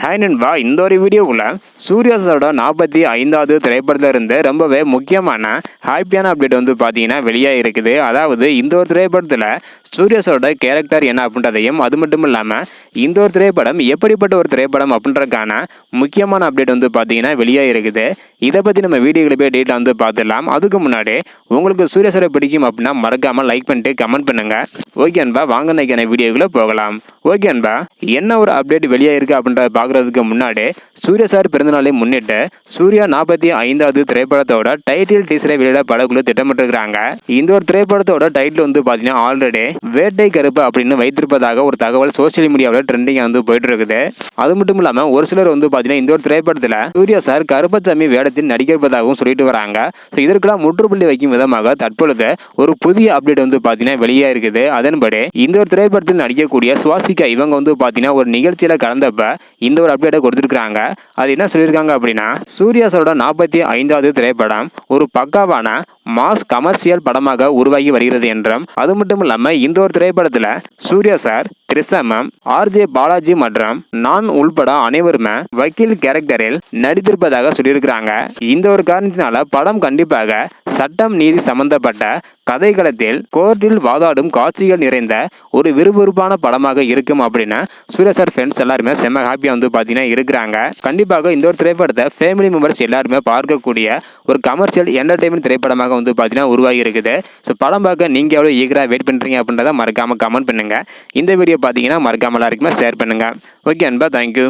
Hi நண்பா, இந்த ஒரு வீடியோக்குள்ள சூர்யா சாரோட 45வது திரைப்படத்துல இருந்து ரொம்பவே முக்கியமான ஹாப்பியான அப்டேட் வந்து பார்த்தீங்கன்னா வெளியாக இருக்குது. அதாவது இந்த ஒரு திரைப்படத்தில் சூர்யா சாரோட கேரக்டர் என்ன அப்படின்றதையும், அது மட்டும் இல்லாமல் இந்த ஒரு திரைப்படம் எப்படிப்பட்ட ஒரு திரைப்படம் அப்படின்றதுக்கான முக்கியமான அப்டேட் வந்து பார்த்தீங்கன்னா வெளியாக இருக்குது. இதை பற்றி நம்ம வீடியோவில் போய் டீட்டெயிலாக வந்து பார்த்துடலாம். அதுக்கு முன்னாடி உங்களுக்கு சூர்யா சாரை பிடிக்கும் அப்படின்னா மறக்காமல் லைக் பண்ணிட்டு கமெண்ட் பண்ணுங்க. ஓகே அன்பா, வாங்க இன்னைக்கான வீடியோக்குள்ள போகலாம். ஓகே அன்பா, என்ன ஒரு அப்டேட் வெளியாக இருக்குது அப்படின்றத பார்க்குறதுக்கு முன்னாடி சூர்யா சார் பிறந்தநாளை முன்னிட்டு சூர்யா 45வது திரைப்படத்தோட டைட்டில் டீசரை வெளியிட படக்குழு திட்டமிட்டிருக்கிறாங்க. இந்த ஒரு திரைப்படத்தோட டைட்டில் வந்து பார்த்தீங்கன்னா ஆல்ரெடி வேட்டை கருப்பு அப்படின்னு வைத்திருப்பதாக ஒரு தகவல் சோசியல் மீடியாவில் ட்ரெண்டிங் வந்து போயிட்டு இருக்குது. அது மட்டும் இல்லாமல் ஒரு சிலர் வந்து பார்த்தீங்கன்னா இந்த ஒரு திரைப்படத்தில் சூர்யா சார் கருப்பசாமி வேடத்தில் நடிக்கிறதாகவும் சொல்லிட்டு வராங்க. ஸோ இதற்கெல்லாம் முற்றுப்புள்ளி வைக்கும் விதமாக தற்பொழுது ஒரு புதிய அப்டேட் வந்து பார்த்தீங்கன்னா வெளியே இருக்குது. அதன்படி இந்த ஒரு திரைப்படத்தில் நடிக்கக்கூடிய சுவாசிகா இவங்க வந்து பார்த்தீங்கன்னா ஒரு நிகழ்ச்சியில் கலந்தப்ப இந்த ஒரு அப்டேட்டை கொடுத்துருக்காங்க. அது என்ன சொல்லியிருக்காங்க அப்படின்னா, சூர்யா சாரோட 45வது திரைப்படம் ஒரு பக்காவான மாஸ் கமர்ஷியல் படமாக உருவாகி வருகிறது என்றும், அது மட்டும் இல்லாமல் இந்த ஒரு திரைப்படத்தில் சூர்யா சார், திரிசமம், ஆர்ஜே பாலாஜி மற்றும் நான் உள்பட அனைவருமே வக்கீல் கேரக்டரில் நடித்திருப்பதாக சொல்லியிருக்கிறாங்க. இந்த ஒரு காரணத்தினால படம் கண்டிப்பாக சட்டம் நீதி சம்பந்தப்பட்ட கதைக்களத்தில் கோர்ட்டில் வாதாடும் காட்சிகள் நிறைந்த ஒரு விறுவிறுப்பான படமாக இருக்கும் அப்படின்னு சூர்யா சார் ஃபேன்ஸ் எல்லாருமே செம்ம ஹாப்பியாக வந்து பார்த்தீங்கன்னா இருக்கிறாங்க. கண்டிப்பாக இந்த ஒரு திரைப்படத்தை ஃபேமிலி மெம்பர்ஸ் எல்லாருமே பார்க்கக்கூடிய ஒரு கமர்ஷியல் என்டர்டைன்மெண்ட் திரைப்படமாக வந்து பார்த்தீங்கன்னா உருவாகி இருக்குது. ஸோ படம் பார்க்க நீங்கள் எவ்வளோ ஈகராக வெயிட் பண்ணுறீங்க அப்படின்றத மறக்காமல் கமெண்ட் பண்ணுங்கள். இந்த வீடியோ பார்த்தீங்கன்னா மறக்காமல் எல்லாருக்குமே ஷேர் பண்ணுங்கள். ஓகே அன்பா, தேங்க்யூ.